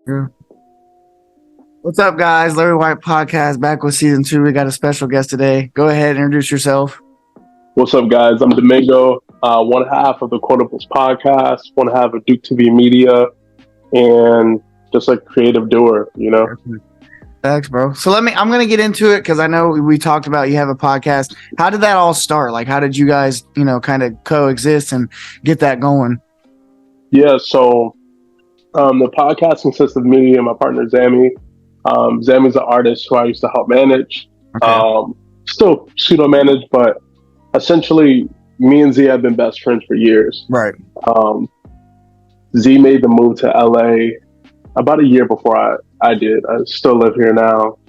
Yeah. What's up, guys? LarriWhyte podcast back with season 2. We got a special guest today. Go ahead and introduce yourself. What's up, guys? I'm Domingo, one half of the Quotables podcast, one half of Duke TV Media, and just a creative doer, you know? Thanks, bro. So I'm going to get into it because I know we talked about you have a podcast. How did that all start? Like, how did you guys, kind of coexist and get that going? Yeah, so the podcast consists of me and my partner, Zammy. Zammy's an artist who I used to help manage. Okay. Still pseudo-manage, but essentially me and Z have been best friends for years. Right. Z made the move to LA about a year before I did. I still live here now.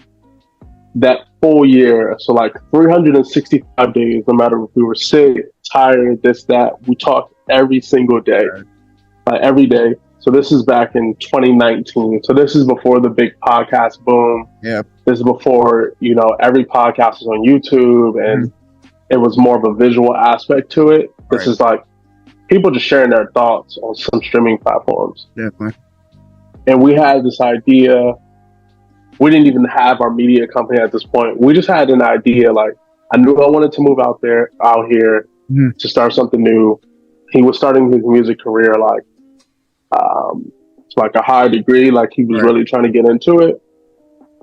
That full year, so like 365 days, no matter if we were sick, tired, this, that, we talked every single day, every day. So this is back in 2019. So this is before the big podcast boom. Yeah. This is before, every podcast was on YouTube and it was more of a visual aspect to it. This is like people just sharing their thoughts on some streaming platforms. Definitely. And we had this idea. We didn't even have our media company at this point. We just had an idea. Like, I knew I wanted to move out here to start something new. He was starting his music career like a high degree. Like he was really trying to get into it.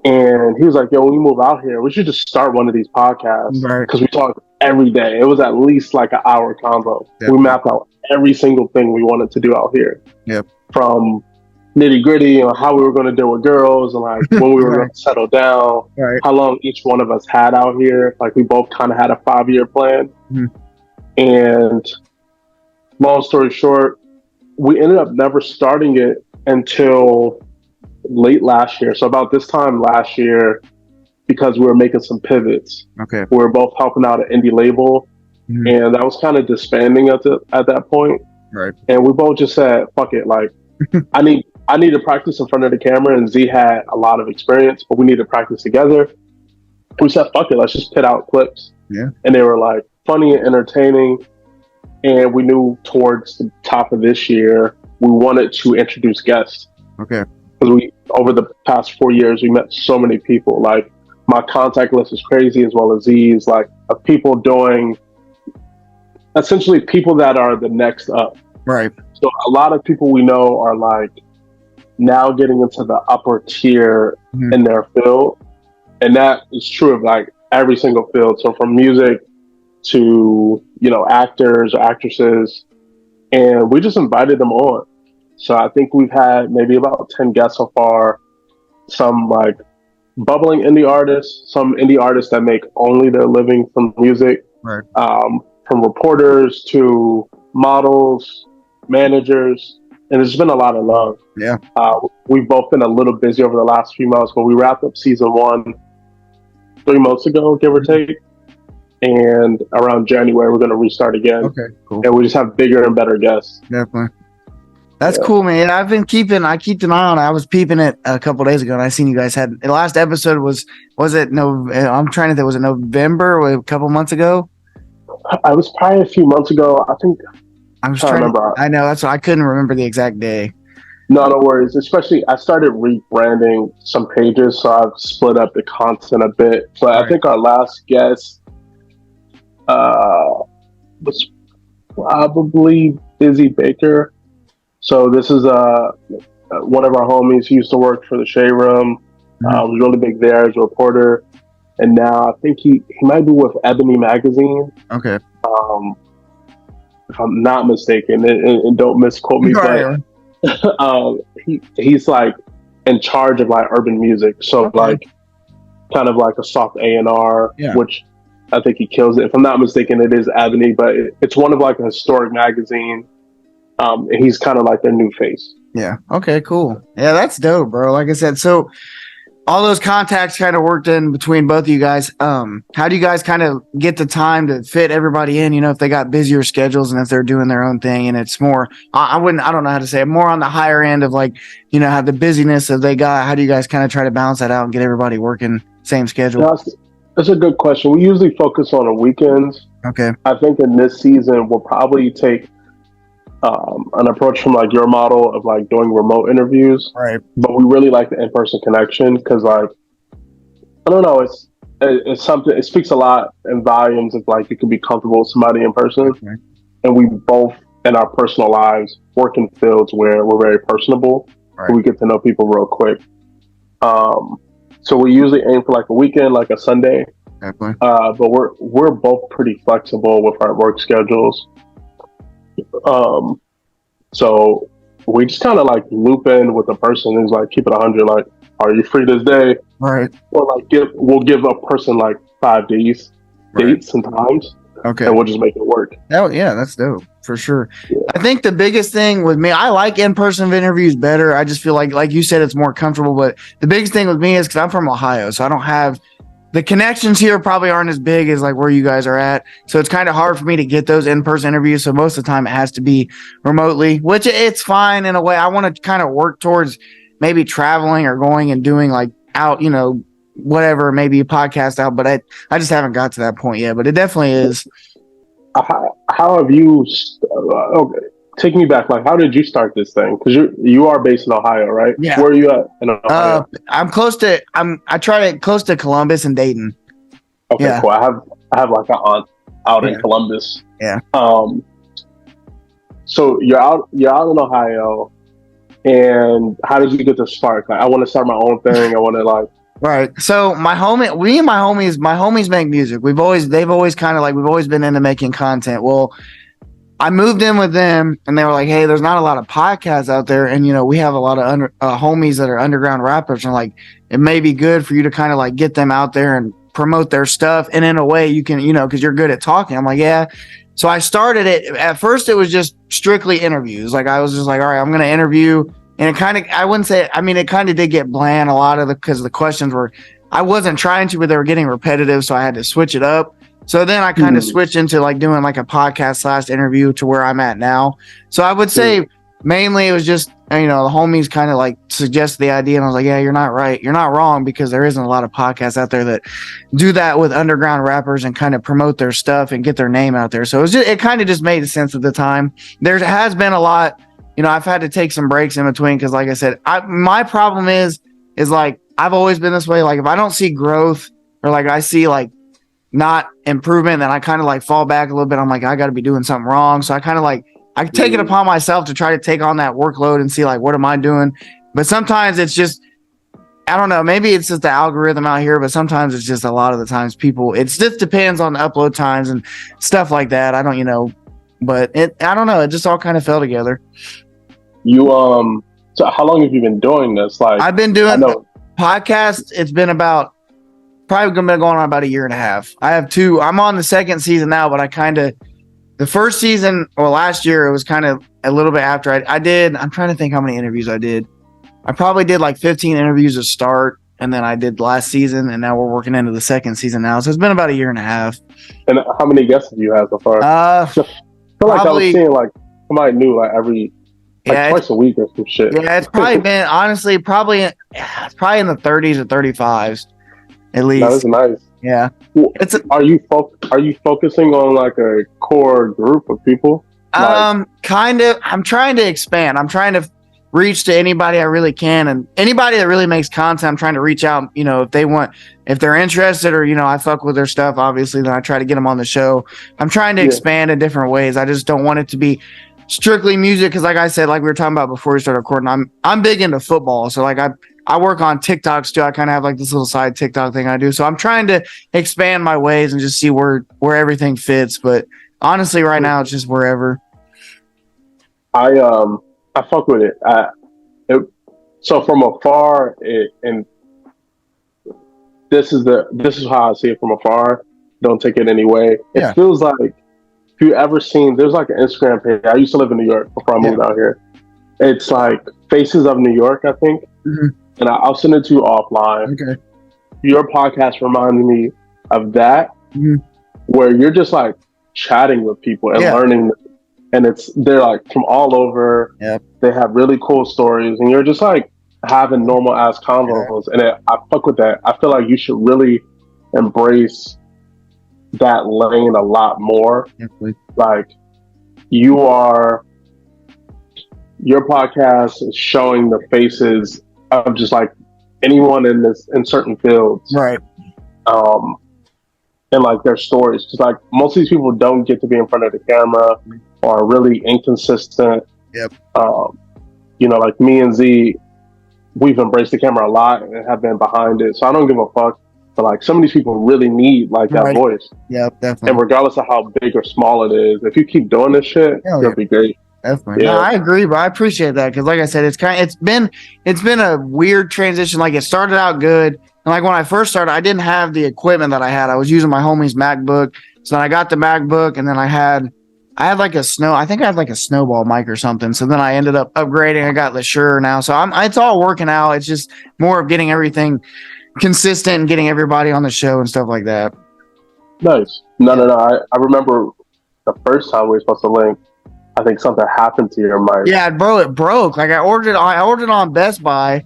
And he was like, yo, when we move out here, we should just start one of these podcasts. Because we talked every day. It was at least like an hour combo. Yep. We mapped out every single thing we wanted to do out here. Yep. From nitty gritty on how we were going to deal with girls and like when we were going to settle down, how long each one of us had out here. Like we both kind of had a 5-year plan. And long story short, we ended up never starting it until late last year. So about this time last year, because we were making some pivots. Okay. We were both helping out an indie label and that was kind of disbanding at that point. Right. And we both just said, fuck it. Like I need to practice in front of the camera, and Z had a lot of experience, but we need to practice together. We said, fuck it, let's just put out clips. Yeah. And they were like funny and entertaining. And we knew towards the top of this year, we wanted to introduce guests. Okay. Because over the past 4 years, we met so many people. Like my contact list is crazy, as well as Z's, like of people doing essentially people that are the next up. Right. So a lot of people we know are like now getting into the upper tier in their field. And that is true of like every single field. So from music to, actors or actresses. And we just invited them on. So I think we've had maybe about 10 guests so far. Some like bubbling indie artists, some indie artists that make only their living from music. Right. From reporters to models, managers, and there's been a lot of love. Yeah. We've both been a little busy over the last few months, but we wrapped up season 1 3 months ago, give or take. And around January, we're going to restart again. Okay, cool. And we just have bigger and better guests. Definitely. That's cool, man. I keep an eye on it. I was peeping it a couple days ago, and I seen you guys had the last episode was it no? I'm trying to think. Was it November or a couple months ago? I was probably a few months ago. I think. I'm trying to remember. I know that's what I couldn't remember the exact day. No worries. Especially, I started rebranding some pages, so I've split up the content a bit. But I think our last guest was probably Busy Baker. So this is one of our homies. He used to work for the Shade Room. Was really big there as a reporter, and now I think he might be with Ebony Magazine. Okay. If I'm not mistaken, and don't misquote me, but he's like in charge of like urban music. So like kind of like a soft A&R, which I think he kills it. If I'm not mistaken, it is Ebony, but it's one of like a historic magazine. And he's kind of like their new face. Yeah. Okay, cool. Yeah, that's dope, bro. Like I said, so all those contacts kind of worked in between both of you guys. How do you guys kind of get the time to fit everybody in? If they got busier schedules and if they're doing their own thing, and it's more, I don't know how to say it, more on the higher end of like, have the busyness that they got. How do you guys kind of try to balance that out and get everybody working same schedule? That's a good question. We usually focus on the weekends. Okay. I think in this season, we'll probably take an approach from like your model of like doing remote interviews, Right. but we really like the in-person connection because like I don't know, it's something. It speaks a lot in volumes of like you can be comfortable with somebody in person, Okay. and we both in our personal lives work in fields where we're very personable. Right. We get to know people real quick. So we usually aim for like a weekend, like a Sunday. Definitely. But we're both pretty flexible with our work schedules. So we just kind of like loop in with the person who's like keep it 100. Like, are you free this day? Right. Or like we'll give a person like 5 days, dates and times. Okay. And we'll just make it work. Oh yeah, that's dope for sure. Yeah. I think the biggest thing with me, I like in-person interviews better. I just feel like you said, it's more comfortable. But the biggest thing with me is because I'm from Ohio, so I don't have the connections here. Probably aren't as big as like where you guys are at. So it's kind of hard for me to get those in-person interviews. So most of the time it has to be remotely, which it's fine in a way. I want to kind of work towards maybe traveling or going and doing like out, whatever, maybe a podcast out. But I just haven't got to that point yet. But it definitely is. How have you? Okay, take me back. Like, how did you start this thing? Because you are based in Ohio, right? Yeah. Where are you at in Ohio? I'm close to. I try to close to Columbus and Dayton. Okay, yeah. Cool. I have like an aunt out in Columbus. Yeah. So you're out in Ohio, and how did you get the spark? Like, I want to start my own thing. I want to like. Right. So my homies make music. They've always kind of like, we've always been into making content. Well, I moved in with them and they were like, hey, there's not a lot of podcasts out there. And, we have a lot of homies that are underground rappers, and like, it may be good for you to kind of like get them out there and promote their stuff. And in a way you can, cause you're good at talking. I'm like, yeah. So I started it. At first it was just strictly interviews. Like I was just like, all right, I'm going to interview. And it kind of, I wouldn't say, it kind of did get bland a lot of because the questions were, I wasn't trying to, but they were getting repetitive. So I had to switch it up. So then I kind of switched into like doing like a podcast / interview to where I'm at now. So I would say mainly it was just, the homies kind of like suggested the idea. And I was like, yeah, you're not right. You're not wrong, because there isn't a lot of podcasts out there that do that with underground rappers and kind of promote their stuff and get their name out there. So it kind of just made sense at the time. There has been a lot. I've had to take some breaks in between because, like I said, my problem is like, I've always been this way. Like, if I don't see growth or like I see like not improvement, then I kind of like fall back a little bit. I'm like, I got to be doing something wrong. So I kind of like, I take it upon myself to try to take on that workload and see like, what am I doing? But sometimes it's just, I don't know, maybe it's just the algorithm out here, but sometimes it's just a lot of the times it just depends on the upload times and stuff like that. I don't, but I don't know. It just all kind of fell together. So how long have you been doing this? Like, I've been doing podcasts. It's been probably going on about a year and a half. I have 2. I'm on the second season now, but the first season, or last year, it was kind of a little bit after I'm trying to think how many interviews I did. I probably did like 15 interviews to start, and then I did last season, and now we're working into the second season now. So it's been about a year and a half. And how many guests have you had so far? I feel like I was seeing like somebody new like every twice a week or some shit. Yeah, it's probably been honestly probably in the 30s or 35s at least. That is nice. Yeah. Are you focusing on like a core group of people? Kind of. I'm trying to expand. I'm trying to reach to anybody I really can, and anybody that really makes content. I'm trying to reach out. If they're interested, or I fuck with their stuff, obviously, then I try to get them on the show. I'm trying to expand in different ways. I just don't want it to be strictly music, because like I said, like we were talking about before we started recording, I'm big into football. So like I work on TikToks too. I kind of have like this little side TikTok thing I do. So I'm trying to expand my ways and just see where everything fits. But honestly, right now it's just wherever. I fuck with it. So from afar, and this is how I see it from afar. Don't take it any way. It feels like, if you ever seen, there's like an Instagram page. I used to live in New York before I moved out here. It's like Faces of New York, I think. Mm-hmm. And I'll send it to you offline. Okay. Your podcast reminded me of that, where you're just like chatting with people and learning. And they're like from all over. Yep. They have really cool stories, and you're just like having normal ass convos. And I fuck with that. I feel like you should really embrace that lane a lot more. Definitely. Like, you are your podcast is showing the faces of just like anyone in certain fields, right? And like their stories. Just like most of these people don't get to be in front of the camera, or are really inconsistent. Yep. You know, like me and Z, we've embraced the camera a lot and have been behind it. So I don't give a fuck. But like some of these people really need like that voice. Yep, definitely. And regardless of how big or small it is, if you keep doing this shit, you'll be great. Definitely. Yeah. No, I agree, bro. I appreciate that because, like I said, it's been a weird transition. Like it started out good, and like when I first started, I didn't have the equipment that I had. I was using my homie's MacBook, so then I got the MacBook, and then I had like a snowball mic or something. So then I ended up upgrading. I got the Shure now, so it's all working out. It's just more of getting everything consistent and getting everybody on the show and stuff like that. Nice. No. I remember the first time we were supposed to link. I think something happened to your mic. Yeah, bro, it broke. Like I ordered it on Best Buy,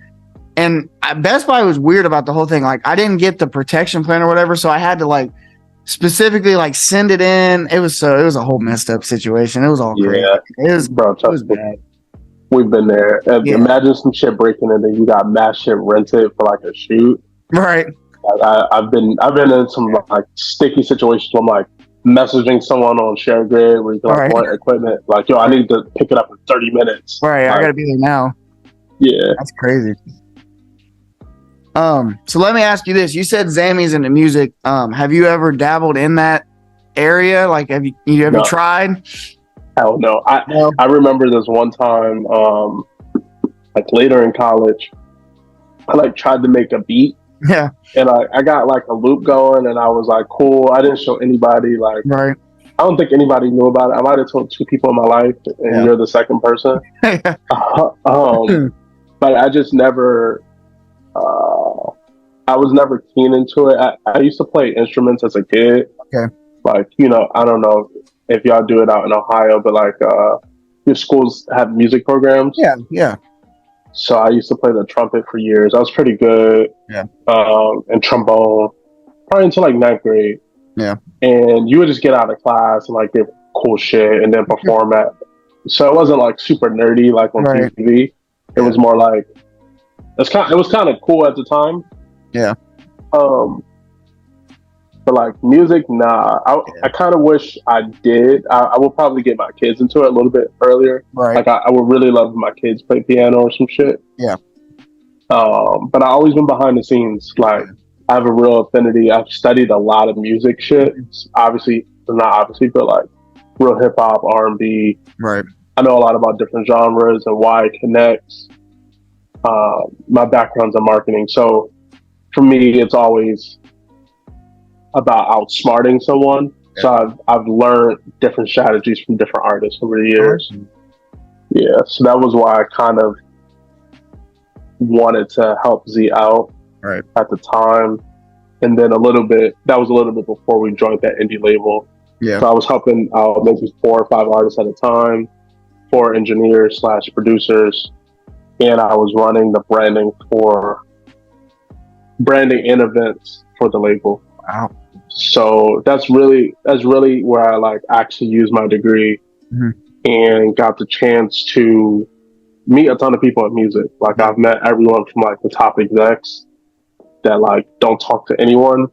and Best Buy was weird about the whole thing. Like I didn't get the protection plan or whatever, so I had to like specifically like send it in. It was a whole messed up situation. It was all crazy. It was bad. We've been there. Imagine some shit breaking and then you got mass shit rented for like a shoot. Right. I've been in some like sticky situations where I'm like messaging someone on ShareGrid where you can like want equipment. Like, yo, I need to pick it up in 30 minutes. Right, like, I gotta be there now. Yeah. That's crazy. So let me ask you this. You said Zammy's into music. Have you ever dabbled in that area? Like have you ever tried? Hell no. I remember this one time, like later in college, I like tried to make a beat. Yeah. And I got like a loop going and I was like, cool. I didn't show anybody. Like, right. I don't think anybody knew about it. I might have told 2 people in my life and you're the second person. But I just never, I was never keen into it. I used to play instruments as a kid. Okay. Like, you know, I don't know if y'all do it out in Ohio, but like your schools have music programs. Yeah, yeah. So I used to play the trumpet for years. I was pretty good. Yeah. And trombone, probably until like 9th grade. Yeah. And you would just get out of class and like get cool shit and then perform at. So it wasn't like super nerdy like on TV. It was more like it was kind of cool at the time. Yeah. But like music, nah. I kind of wish I did. I will probably get my kids into it a little bit earlier. Right. Like I would really love if my kids play piano or some shit. Yeah. But I always been behind the scenes. Like I have a real affinity. I've studied a lot of music shit. Obviously, not obviously, but like real hip hop, R&B. Right. I know a lot about different genres and why it connects. My background's in marketing, so for me, it's always about outsmarting someone. Yeah. So I've learned different strategies from different artists over the years. Yeah, so that was why I kind of wanted to help Z out at the time. And then that was a little bit before we joined that indie label. Yeah. So I was helping out maybe 4 or 5 artists at a time, 4 engineers / producers. And I was running the branding and events for the label. Wow. So that's really where I like actually used my degree and got the chance to meet a ton of people in music. Like I've met everyone from like the top execs that like don't talk to anyone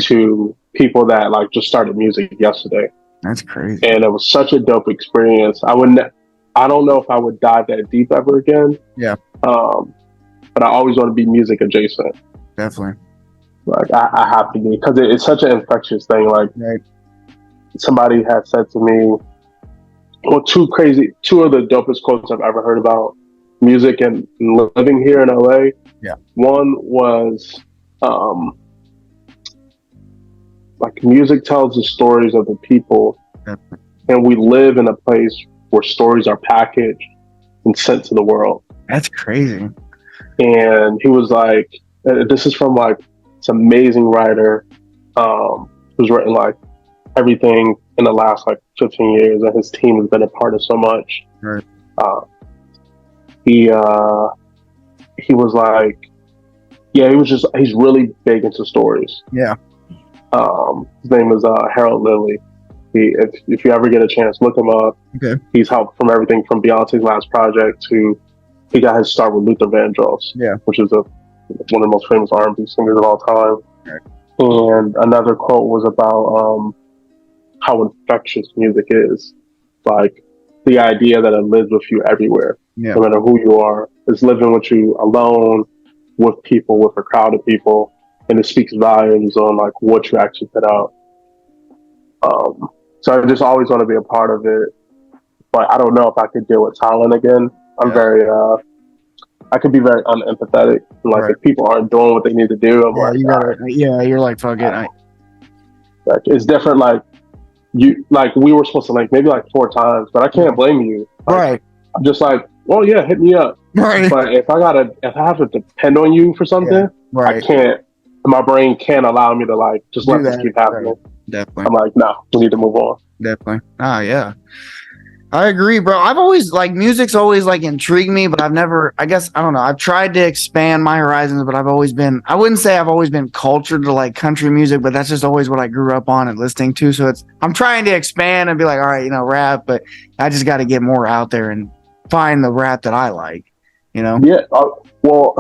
to people that like just started music yesterday. That's crazy. And it was such a dope experience. I don't know if I would dive that deep ever again. Yeah. But I always want to be music adjacent. Definitely. Like I have to be, because it's such an infectious thing. Like somebody had said to me, well, 2 of the dopest quotes I've ever heard about music and living here in LA. Yeah. One was, like music tells the stories of the people, and we live in a place where stories are packaged and sent to the world. That's crazy. And he was like, this is from like this amazing writer who's written like everything in the last like 15 years, and his team has been a part of so much. Right. He was like, he's really big into stories. Yeah. His name is Harold Lilly, If you ever get a chance, look him up. Okay. He's helped from everything from Beyonce's last project to he got his start with Luther Vandross, which is one of the most famous R&B singers of all time. Right. And another quote was about how infectious music is, like the idea that it lives with you everywhere, no matter who you are. It's living with you alone, with people, with a crowd of people, and it speaks volumes on like what you actually put out. So I just always want to be a part of it, but I don't know if I could deal with talent again. I'm very, I could be very unempathetic. Like if people aren't doing what they need to do, I'm like, you're like, fuck it. Like, it's different. Like we were supposed to link maybe like 4 times, but I can't blame you. Like, I'm just like, well, yeah, hit me up. Right. But if I have to depend on you for something, I can't. My brain can't allow me to like just let this keep happening. Definitely. I'm like, no, we need to move on. Definitely. Oh yeah. I agree, bro. I've always like music's always like intrigued me, but I've never, I guess, I don't know. I've tried to expand my horizons, but I've always been, I wouldn't say I've always been cultured to like country music, but that's just always what I grew up on and listening to. So I'm trying to expand and be like, all right, rap, but I just got to get more out there and find the rap that I like, Yeah. Well,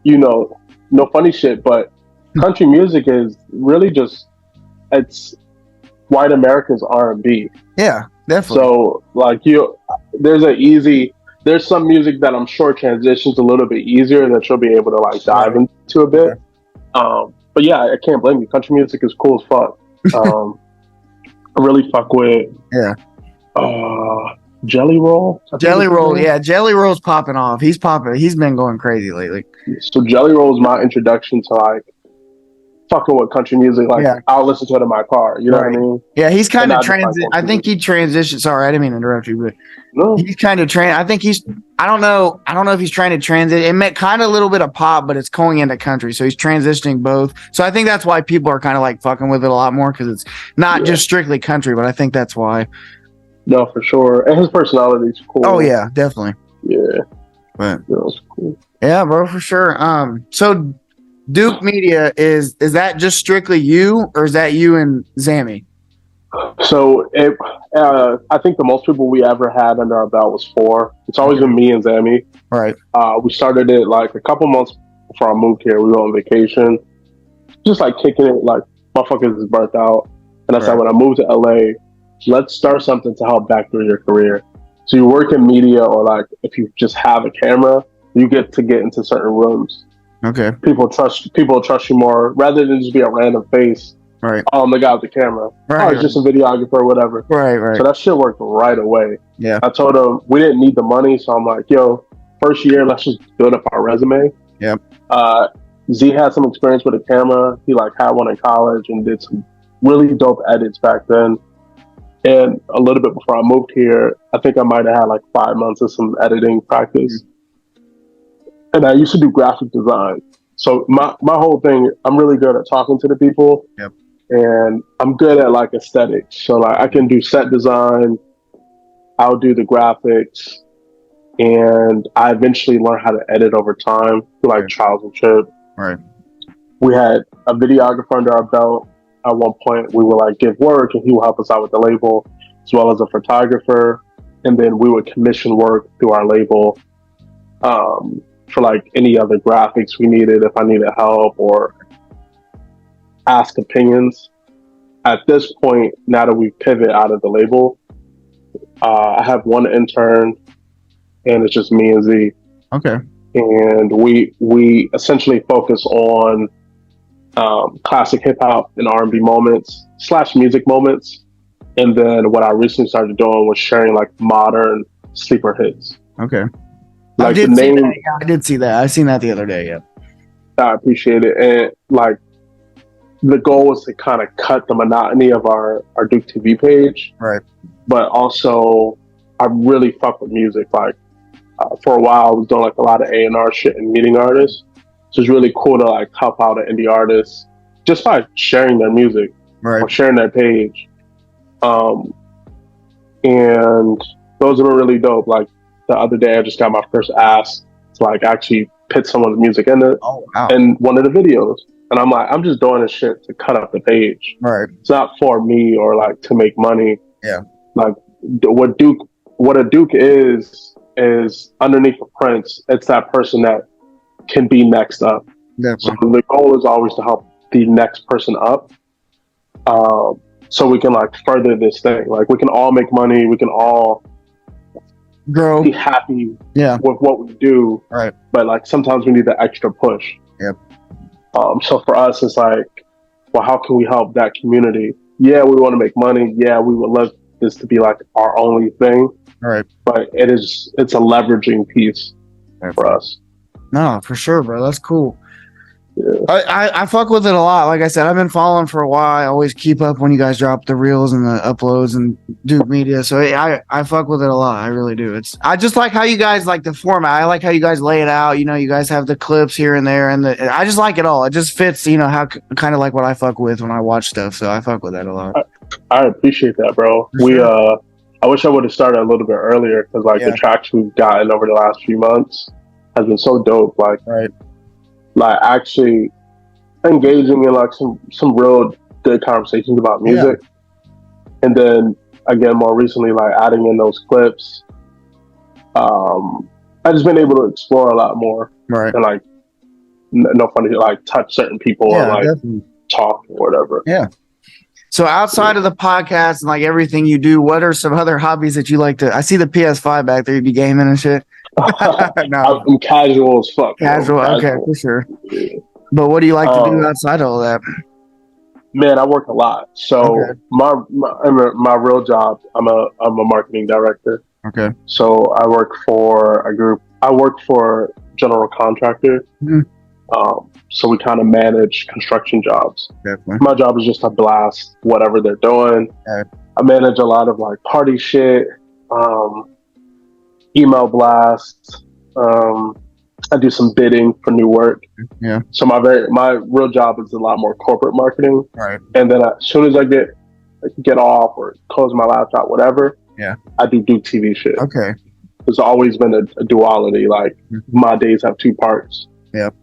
no funny shit, but country music is really just, it's white America's R&B. Yeah. Definitely. So like there's some music that I'm sure transitions a little bit easier that you'll be able to like dive into a bit. But yeah, I can't blame you. Country music is cool as fuck. I really fuck with Jelly Roll. Jelly Roll's popping off. He's popping. He's been going crazy lately. So Jelly Roll is my introduction to like fucking with country music. Like I'll listen to it in my car. You know what I mean? Yeah, he's kind of I think he transitioned. Sorry, I didn't mean to interrupt you, but he's kind of I think he's. I don't know if he's trying to transit. It meant kind of a little bit of pop, but it's going into country, so he's transitioning both. So I think that's why people are kind of like fucking with it a lot more because it's not just strictly country. But I think that's why. No, for sure, and his personality is cool. Oh yeah, definitely. Yeah, but that's cool. Yeah, bro, for sure. So Duke Media is that just strictly you, or is that you and Zammy? So I think the most people we ever had under our belt was 4. It's always been me and Zammy. Right. We started it like a couple months before I moved here. We were on vacation, just like kicking it, like motherfuckers is burnt out. And I said, when I moved to LA, let's start something to help backdoor your career. So you work in media, or like if you just have a camera, you get into certain rooms. Okay. People trust you more rather than just be a random face. Right. The guy with the camera. Right. It's just a videographer or whatever. Right. So that shit worked right away. Yeah. I told him we didn't need the money, so I'm like, yo, first year, let's just build up our resume. Yep. Z had some experience with a camera. He like had one in college and did some really dope edits back then. And a little bit before I moved here, I think I might have had like 5 months of some editing practice. And I used to do graphic design. So my whole thing, I'm really good at talking to the people. Yep. And I'm good at like aesthetics. So like I can do set design, I'll do the graphics, and I eventually learned how to edit over time through like trials and trip. Right. We had a videographer under our belt. At one point we would like give work and he would help us out with the label, as well as a photographer. And then we would commission work through our label for like any other graphics we needed, if I needed help or ask opinions. At this point, now that we pivot out of the label, I have one intern and it's just me and Z. Okay. And we essentially focus on classic hip hop and R&B moments / music moments. And then what I recently started doing was sharing like modern sleeper hits. Okay. Like I did see that. I seen that the other day. Yeah. I appreciate it. And like the goal was to kind of cut the monotony of our Duke TV page. Right. But also I really fuck with music. Like for a while I was doing like a lot of A&R shit and meeting artists. So it's really cool to like help out an indie artist just by sharing their music or sharing their page. And those are really dope. Like the other day I just got my first ask to like actually put someone's music in it in one of the videos. And I'm like, I'm just doing this shit to cut up the page. Right. It's not for me or like to make money. Yeah. Like what a Duke is underneath the Prince. It's that person that can be next up. Definitely. So the goal is always to help the next person up. So we can like further this thing. Like we can all make money. We can all grow, be happy with what we do. Right. But like sometimes we need the extra push. Yep. So for us, it's like, well, how can we help that community? Yeah, we want to make money. Yeah, we would love this to be like our only thing. Right. But it's a leveraging piece for us. No, for sure, bro. That's cool. Yeah. I fuck with it a lot. Like I said, I've been following for a while. I always keep up when you guys drop the reels and the uploads and Duke Media. So I fuck with it a lot. I really do. I just like how you guys like the format. I like how you guys lay it out. You know, you guys have the clips here and there, and I just like it all. It just fits. You know, how kind of like what I fuck with when I watch stuff. So I fuck with that a lot. I appreciate that, bro. Sure. I wish I would have started a little bit earlier because like the tracks we've gotten over the last few months has been so dope. Like. Right. Like actually engaging in like some real good conversations about music. And then again, more recently, like adding in those clips, I just been able to explore a lot more. Right. And like no funny, like touch certain people or like definitely. Talk or whatever. Yeah. So outside of the podcast and like everything you do, what are some other hobbies that you like to? I see the PS5 back there. You be gaming and shit. No. I'm casual as fuck. Casual, okay, for sure. Yeah. But what do you like to do outside of all that? Man, I work a lot. So my real job, I'm a marketing director. Okay. So I work for a group. I work for general contractor. Mm-hmm. So we kind of manage construction jobs. Definitely. My job is just to blast whatever they're doing. Okay. I manage a lot of like party shit. Email blasts. I do some bidding for new work. Yeah. So my real job is a lot more corporate marketing. Right. And then as soon as I get off or close my laptop, whatever. Yeah. I do Duke TV shit. Okay. There's always been a duality. Like my days have two parts. Yep.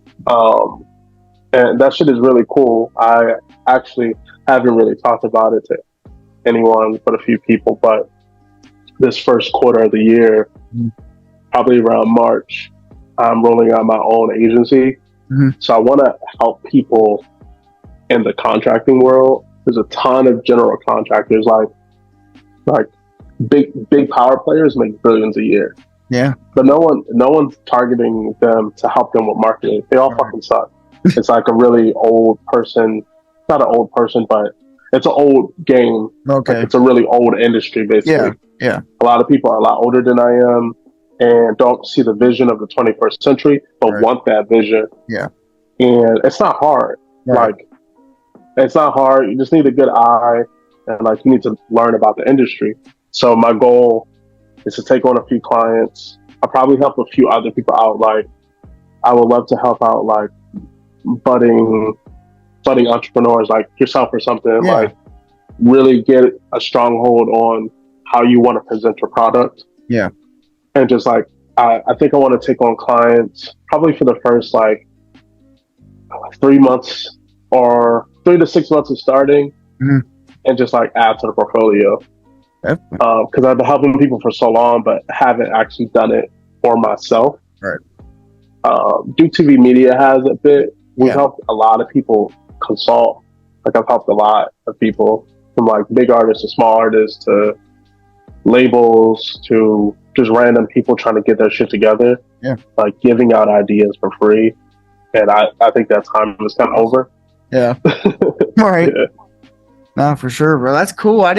And that shit is really cool. I actually haven't really talked about it to anyone but a few people, but this first quarter of the year, probably around March, I'm rolling out my own agency. Mm-hmm. So I want to help people in the contracting world. There's a ton of general contractors, like big power players make billions a year. Yeah. But no one's targeting them to help them with marketing. They all fucking suck. It's like a really old person, not an old person, but it's an old game. Okay. Like it's a really old industry, basically. Yeah. Yeah. A lot of people are a lot older than I am and don't see the vision of the 21st century, but want that vision. Yeah. And it's not hard. Right. Like, it's not hard. You just need a good eye and like you need to learn about the industry. So my goal is to take on a few clients. I'll probably help a few other people out. Like, I would love to help out like budding entrepreneurs like yourself or something. Yeah. Like, really get a stronghold on how you want to present your product. Yeah. And just like, I think I want to take on clients probably for the first like 3 months or 3 to 6 months of starting, and just like add to the portfolio. Because I've been helping people for so long, but haven't actually done it for myself. Right. Duke TV Media has a bit. We've helped a lot of people consult. Like I've helped a lot of people from like big artists to small artists to labels to just random people trying to get their shit together. Yeah. Like giving out ideas for free. And I think that time is kind of over. Yeah. Right. Yeah. No, for sure, bro. That's cool. I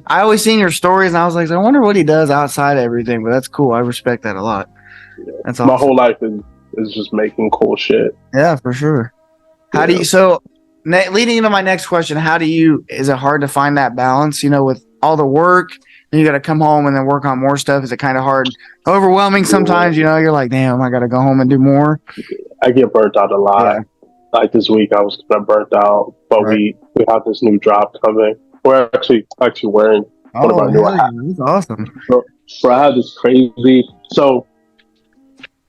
always seen your stories and I was like, I wonder what he does outside of everything, but that's cool. I respect that a lot. Yeah. That's awesome. My whole life is just making cool shit. Yeah, for sure. How do you, leading into my next question, is it hard to find that balance, with all the work, then you got to come home and then work on more stuff? Is it kind of hard, overwhelming sometimes, you're like, damn, I got to go home and do more? I get burnt out a lot. Yeah. Like this week, I was kind of burnt out, but we have this new drop coming. We're actually wearing one of our new hats. That's awesome. So I have this crazy. So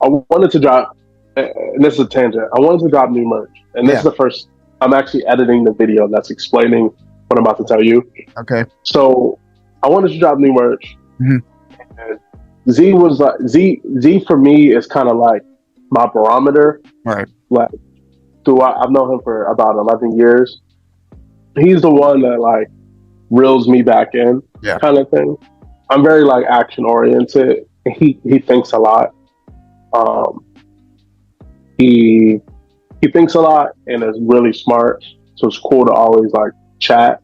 I wanted to drop, and this is a tangent. I wanted to drop new merch. And this is the first, I'm actually editing the video that's explaining what I'm about to tell you. Okay. So I wanted to drop new merch. And Z was like, Z for me is kind of like my barometer. Right. Like, I've known him for about 11 years. He's the one that like reels me back in, kind of thing. I'm very like action oriented. He thinks a lot. He thinks a lot and is really smart. So it's cool to always like chat.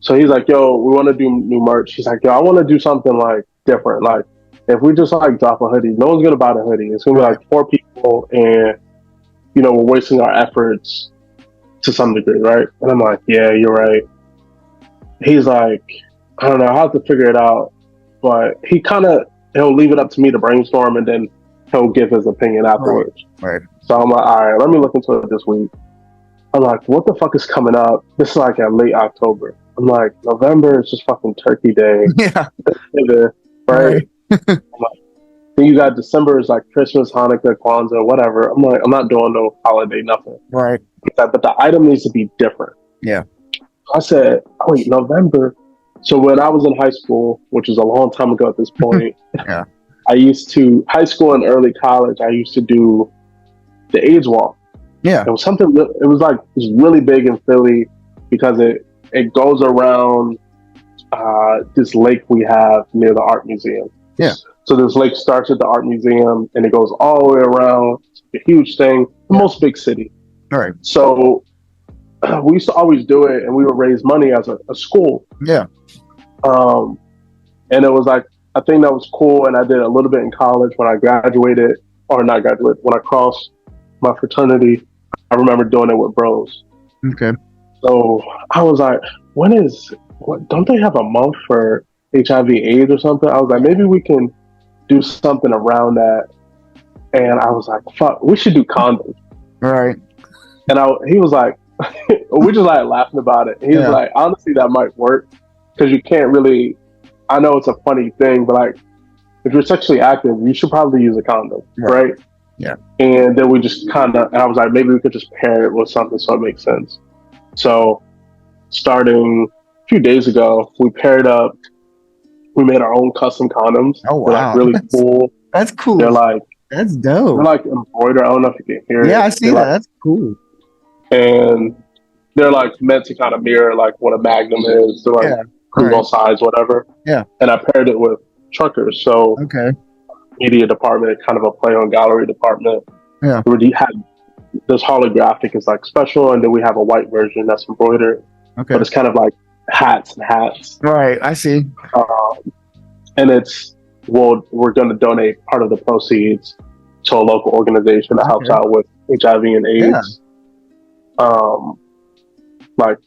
So he's like, yo, we want to do new merch. He's like, yo, I want to do something like different. Like if we just like drop a hoodie, no one's gonna buy the hoodie. It's gonna be like 4 people, and you know we're wasting our efforts to some degree, right? And I'm like, yeah, you're right. He's like, I don't know, I'll have to figure it out. But he'll leave it up to me to brainstorm, and then he'll give his opinion afterwards. Right. So I'm like, all right, let me look into it this week. I'm like, what the fuck is coming up? This is like at late October. I'm like, November is just fucking Turkey Day. Yeah. Right? Like, then you got December is like Christmas, Hanukkah, Kwanzaa, whatever. I'm like, I'm not doing no holiday, nothing. Right. But the item needs to be different. Yeah. I said, oh, wait, November. So when I was in high school, which is a long time ago at this point, high school and early college, I used to do the AIDS walk. Yeah. It was something, it was really big in Philly because it goes around this lake we have near the art museum. Yeah. So this lake starts at the art museum and it goes all the way around. It's a huge thing, the most big city. All right. So we used to always do it, and we would raise money as a school. Yeah. And it was like a thing that was cool, and I did a little bit in college when I graduated, or not graduated, when I crossed my fraternity. I remember doing it with bros. Okay. So I was like, don't they have a month for HIV/AIDS or something? I was like, maybe we can do something around that. And I was like, fuck, we should do condoms. Right. And he was like, we just like laughing about it. He was like, honestly, that might work because you can't really, I know it's a funny thing, but like, if you're sexually active, you should probably use a condom, right? Yeah. And then we just and I was like, maybe we could just pair it with something so it makes sense. So starting a few days ago, we paired up, we made our own custom condoms. Oh, wow. They're like really cool. That's cool. They're like, that's dope. They're like embroidered. I don't know if you can hear it. Yeah, I see that. That's cool. And they're like meant to kind of mirror like what a Magnum is. They're like Google size, whatever. Yeah. And I paired it with truckers. So media department, kind of a play on gallery department. Yeah. We had this holographic is like special, and then we have a white version that's embroidered. Okay. But it's kind of like hats and hats. Right. I see. And we're going to donate part of the proceeds to a local organization that helps out with HIV and AIDS. Like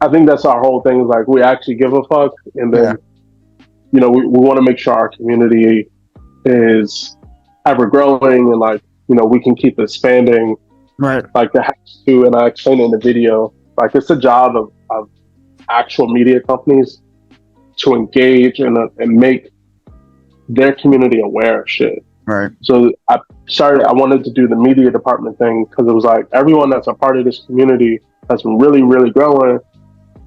I think that's our whole thing is like we actually give a fuck, and then you know we want to make sure our community is ever growing, and like you know we can keep expanding. Right. Like the hacks too, and I explained in the video, like it's the job of actual media companies to engage and make their community aware of shit. Right. So I wanted to do the media department thing because it was like everyone that's a part of this community that's been really, really growing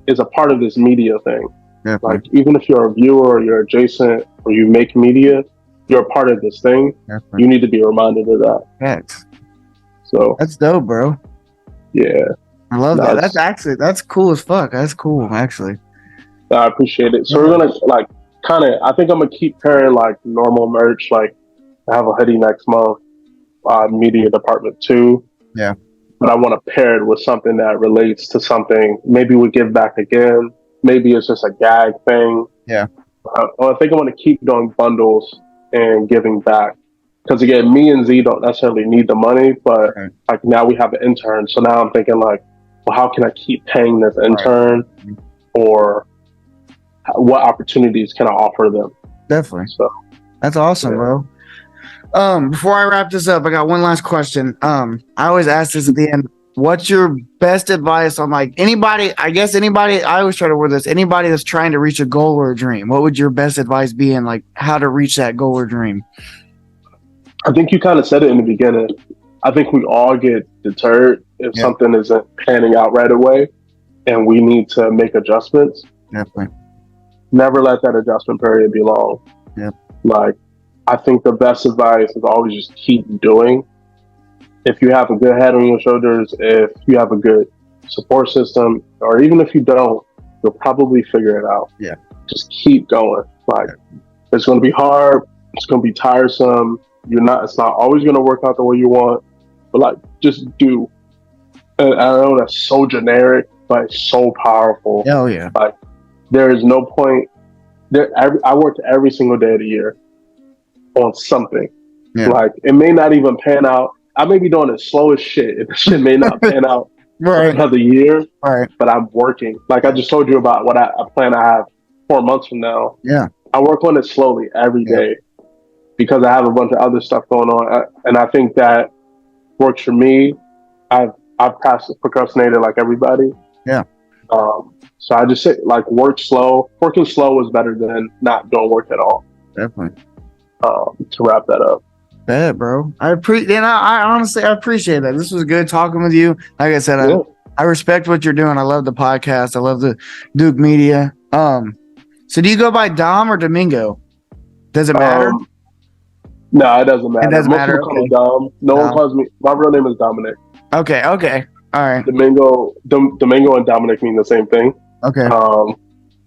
is a part of this media thing. Yeah. Like even if you're a viewer or you're adjacent or you make media, you're a part of this thing. Yeah. You need to be reminded of that. Thanks. So that's dope, bro. Yeah. I love that. That's cool as fuck. That's cool, actually. I appreciate it. So we're gonna like I think I'm gonna keep pairing like normal merch. Like I have a hoodie next month, media department too. Yeah. But I want to pair it with something that relates to something. Maybe we give back again. Maybe it's just a gag thing. Yeah. I think I want to keep doing bundles and giving back. Because again, me and Z don't necessarily need the money, but like now we have an intern. So now I'm thinking like, well, how can I keep paying this intern, or what opportunities can I offer them? Definitely. So that's awesome, bro. Before I wrap this up, I got one last question. I always ask this at the end. What's your best advice on like anybody, I always try to word this, anybody that's trying to reach a goal or a dream? What would your best advice be in like how to reach that goal or dream? I think you kind of said it in the beginning. I think we all get deterred if something isn't panning out right away and we need to make adjustments. Definitely. Never let that adjustment period be long. Yep. Like, I think the best advice is always just keep doing. If you have a good head on your shoulders, if you have a good support system, or even if you don't, you'll probably figure it out. Yeah. Just keep going. Like, it's going to be hard. It's going to be tiresome. It's not always going to work out the way you want, but like, just do. And I know that's so generic, but it's so powerful. Oh yeah. Like, there is no point. I worked every single day of the year on something. Yeah. Like, it may not even pan out. I may be doing it slow as shit. It shit may not pan out for another year. Right. But I'm working. Like I just told you about what I plan to have 4 months from now. Yeah. I work on it slowly every day because I have a bunch of other stuff going on. And I think that works for me. I've procrastinated like everybody. Yeah. So I just say, like, work slow. Working slow is better than not doing work at all. Definitely. To wrap that up. Yeah, bro. I honestly appreciate that. This was good talking with you. Like I said, I respect what you're doing. I love the podcast. I love the Duke Media. So do you go by Dom or Domingo? Does it matter? No, it doesn't matter. It doesn't matter. Most people call me Dom. No one calls me. My real name is Dominic. Okay. All right. Domingo and Dominic mean the same thing. Okay.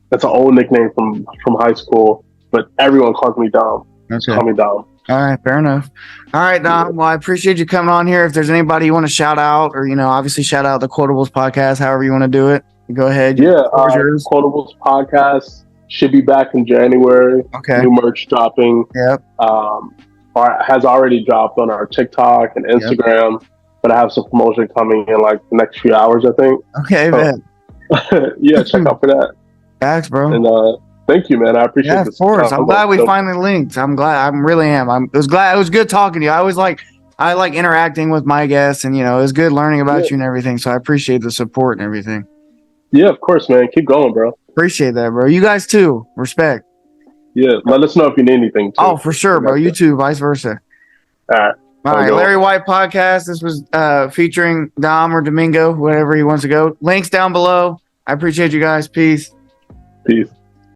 That's an old nickname from high school, but everyone calls me Dom. Okay. Just call me Dom. All right, fair enough. All right, Dom. Well, I appreciate you coming on here. If there's anybody you want to shout out, or obviously shout out the Quotables podcast, however you want to do it, go ahead. Yeah, Quotables podcast should be back in January. Okay. New merch dropping. Yep. Has already dropped on our TikTok and Instagram, but I have some promotion coming in like the next few hours, I think. Okay, man. Yeah, check out for that. Thanks, bro. And thank you, man. I appreciate this. Yeah, of course. I'm glad we finally linked. I'm glad. I really am. It was good talking to you. I like interacting with my guests, and it was good learning about you and everything. So I appreciate the support and everything. Yeah, of course, man. Keep going, bro. Appreciate that, bro. You guys too. Respect. Yeah, let us know if you need anything too. Oh, for sure, bro. You too, vice versa. All right. LarriWhyte podcast. This was featuring Dom or Domingo, whatever he wants to go. Links down below. I appreciate you guys. Peace. Peace.